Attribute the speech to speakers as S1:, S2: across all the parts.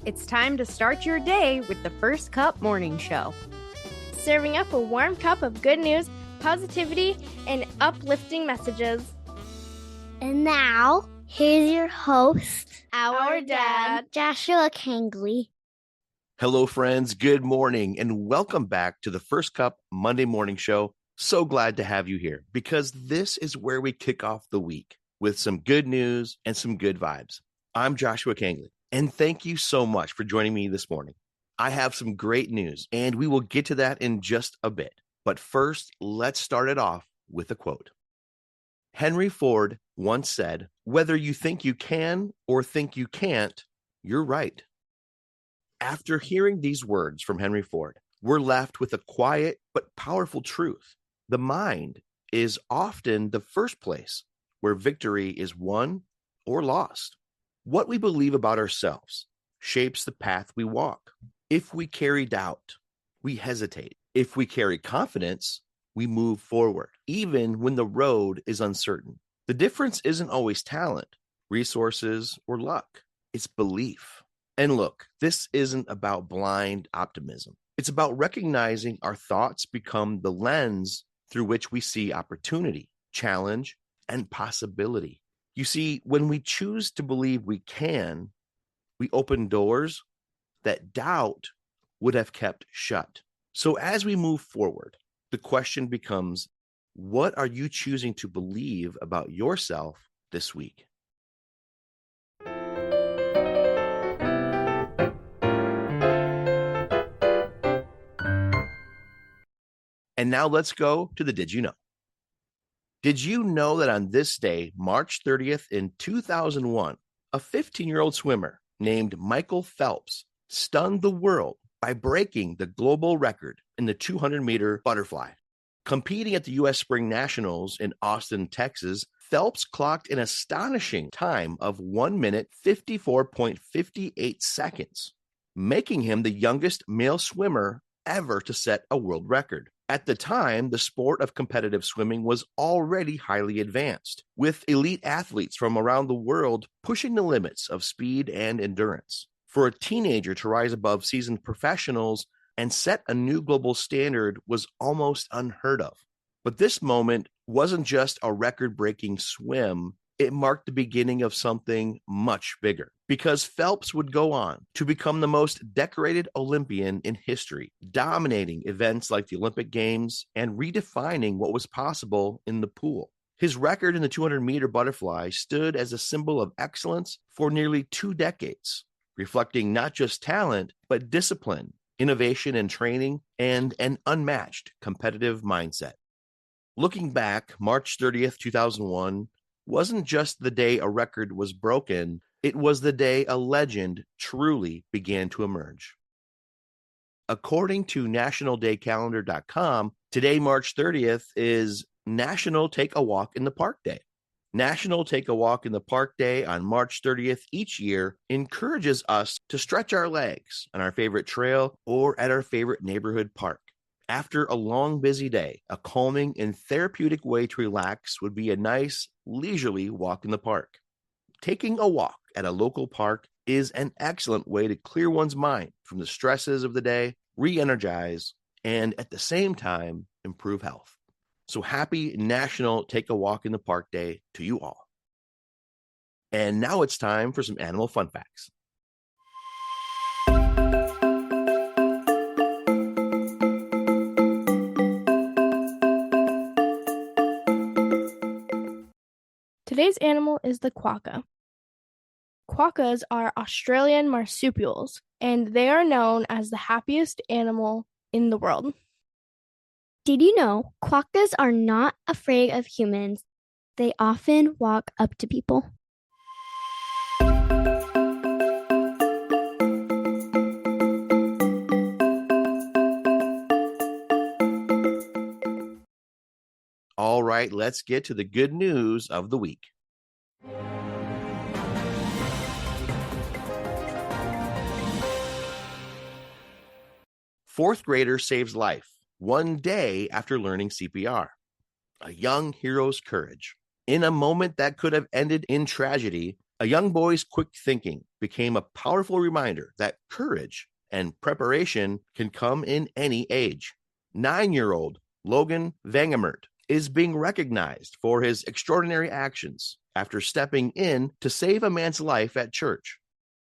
S1: It's time to start your day with the First Cup Morning Show.
S2: Serving up a warm cup of good news, positivity, and uplifting messages.
S3: And now, here's your host,
S2: Our dad,
S3: Joshua Kangley.
S4: Hello, friends. Good morning, and welcome back to the First Cup Monday Morning Show. So glad to have you here because this is where we kick off the week with some good news and some good vibes. I'm Joshua Kangley, and thank you so much for joining me this morning. I have some great news, and we will get to that in just a bit. But first, let's start it off with a quote. Henry Ford once said, "Whether you think you can or think you can't, you're right." After hearing these words from Henry Ford, we're left with a quiet but powerful truth. The mind is often the first place where victory is won or lost. What we believe about ourselves shapes the path we walk. If we carry doubt, we hesitate. If we carry confidence, we move forward, even when the road is uncertain. The difference isn't always talent, resources, or luck. It's belief. And look, this isn't about blind optimism. It's about recognizing our thoughts become the lens through which we see opportunity, challenge, and possibility. You see, when we choose to believe we can, we open doors that doubt would have kept shut. So as we move forward, the question becomes, what are you choosing to believe about yourself this week? And now let's go to the Did You Know? Did you know that on this day, March 30th in 2001, a 15-year-old swimmer named Michael Phelps stunned the world by breaking the global record in the 200-meter butterfly? Competing at the U.S. Spring Nationals in Austin, Texas, Phelps clocked an astonishing time of 1 minute 54.58 seconds, making him the youngest male swimmer ever to set a world record. At the time, the sport of competitive swimming was already highly advanced, with elite athletes from around the world pushing the limits of speed and endurance. For a teenager to rise above seasoned professionals and set a new global standard was almost unheard of. But this moment wasn't just a record-breaking swim. It marked the beginning of something much bigger, because Phelps would go on to become the most decorated Olympian in history, dominating events like the Olympic Games and redefining what was possible in the pool. His record in the 200-meter butterfly stood as a symbol of excellence for nearly 2 decades, reflecting not just talent, but discipline, innovation and training, and an unmatched competitive mindset. Looking back, March 30th, 2001, wasn't just the day a record was broken, it was the day a legend truly began to emerge. According to nationaldaycalendar.com, today, March 30th, is National Take a Walk in the Park Day. National Take a Walk in the Park Day on March 30th each year encourages us to stretch our legs on our favorite trail or at our favorite neighborhood park. After a long, busy day, a calming and therapeutic way to relax would be a nice, leisurely walk in the park. Taking a walk at a local park is an excellent way to clear one's mind from the stresses of the day, re-energize, and at the same time, improve health. So happy National Take a Walk in the Park Day to you all. And now it's time for some animal fun facts.
S2: Today's animal is the quokka. Quokkas are Australian marsupials, and they are known as the happiest animal in the world.
S3: Did you know quokkas are not afraid of humans? They often walk up to people.
S4: All right, let's get to the good news of the week. Fourth grader saves life 1 day after learning CPR. A young hero's courage. In a moment that could have ended in tragedy, A young boy's quick thinking became a powerful reminder that courage and preparation can come in any age. 9-year-old Logan Vangemert is being recognized for his extraordinary actions after stepping in to save a man's life at church.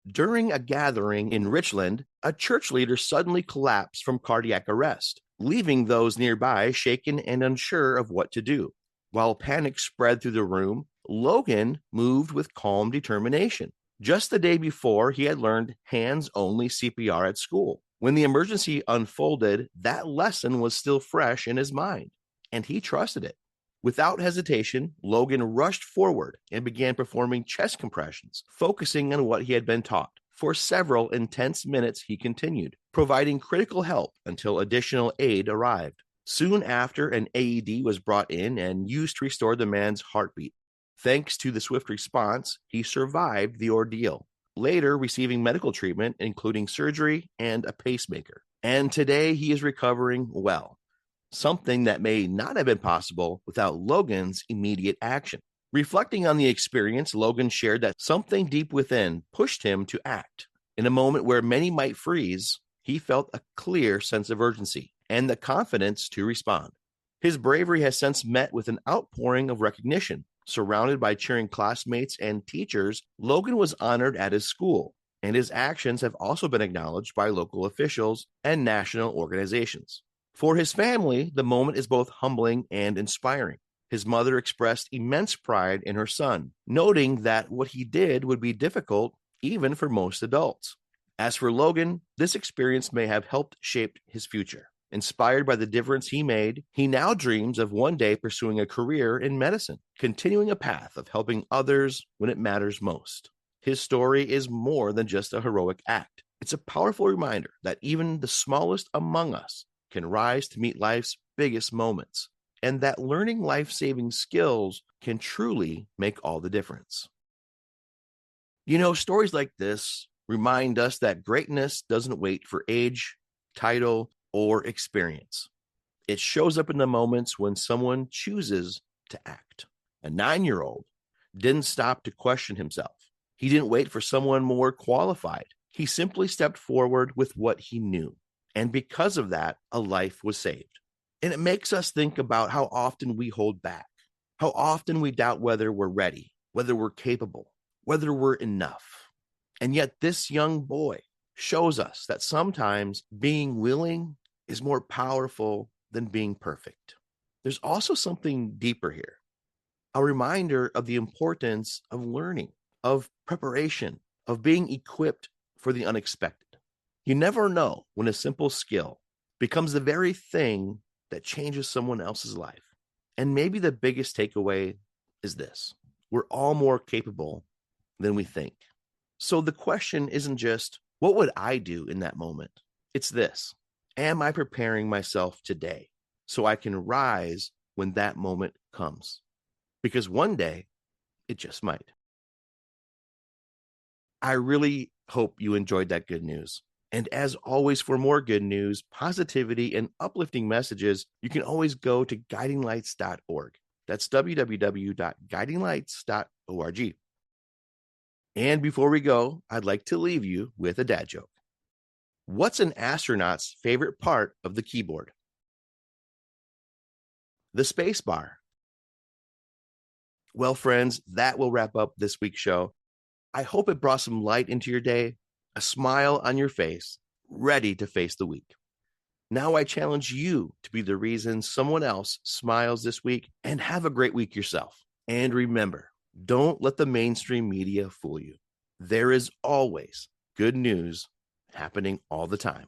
S4: During a gathering in Richland, a church leader suddenly collapsed from cardiac arrest, leaving those nearby shaken and unsure of what to do. While panic spread through the room, Logan moved with calm determination. Just the day before, he had learned hands-only CPR at school. When the emergency unfolded, that lesson was still fresh in his mind, and he trusted it. Without hesitation, Logan rushed forward and began performing chest compressions, focusing on what he had been taught. For several intense minutes, he continued, providing critical help until additional aid arrived. Soon after, an AED was brought in and used to restore the man's heartbeat. Thanks to the swift response, he survived the ordeal, later receiving medical treatment, including surgery and a pacemaker. And today he is recovering well, something that may not have been possible without Logan's immediate action. Reflecting on the experience, Logan shared that something deep within pushed him to act. In a moment where many might freeze, he felt a clear sense of urgency and the confidence to respond. His bravery has since met with an outpouring of recognition. Surrounded by cheering classmates and teachers, Logan was honored at his school, and his actions have also been acknowledged by local officials and national organizations. For his family, the moment is both humbling and inspiring. His mother expressed immense pride in her son, noting that what he did would be difficult even for most adults. As for Logan, this experience may have helped shape his future. Inspired by the difference he made, he now dreams of one day pursuing a career in medicine, continuing a path of helping others when it matters most. His story is more than just a heroic act. It's a powerful reminder that even the smallest among us can rise to meet life's biggest moments, and that learning life-saving skills can truly make all the difference. You know, stories like this remind us that greatness doesn't wait for age, title, or experience. It shows up in the moments when someone chooses to act. A 9-year-old didn't stop to question himself. He didn't wait for someone more qualified. He simply stepped forward with what he knew. And because of that, a life was saved. And it makes us think about how often we hold back, how often we doubt whether we're ready, whether we're capable, whether we're enough. And yet this young boy shows us that sometimes being willing is more powerful than being perfect. There's also something deeper here, a reminder of the importance of learning, of preparation, of being equipped for the unexpected. You never know when a simple skill becomes the very thing that changes someone else's life. And maybe the biggest takeaway is this: we're all more capable than we think. So the question isn't just, what would I do in that moment? It's this: am I preparing myself today so I can rise when that moment comes? Because one day, it just might. I really hope you enjoyed that good news. And as always, for more good news, positivity, and uplifting messages, you can always go to guidinglights.org. That's www.guidinglights.org. And before we go, I'd like to leave you with a dad joke. What's an astronaut's favorite part of the keyboard? The space bar. Well, friends, that will wrap up this week's show. I hope it brought some light into your day, a smile on your face, ready to face the week. Now I challenge you to be the reason someone else smiles this week, and have a great week yourself. And remember, don't let the mainstream media fool you. There is always good news happening all the time.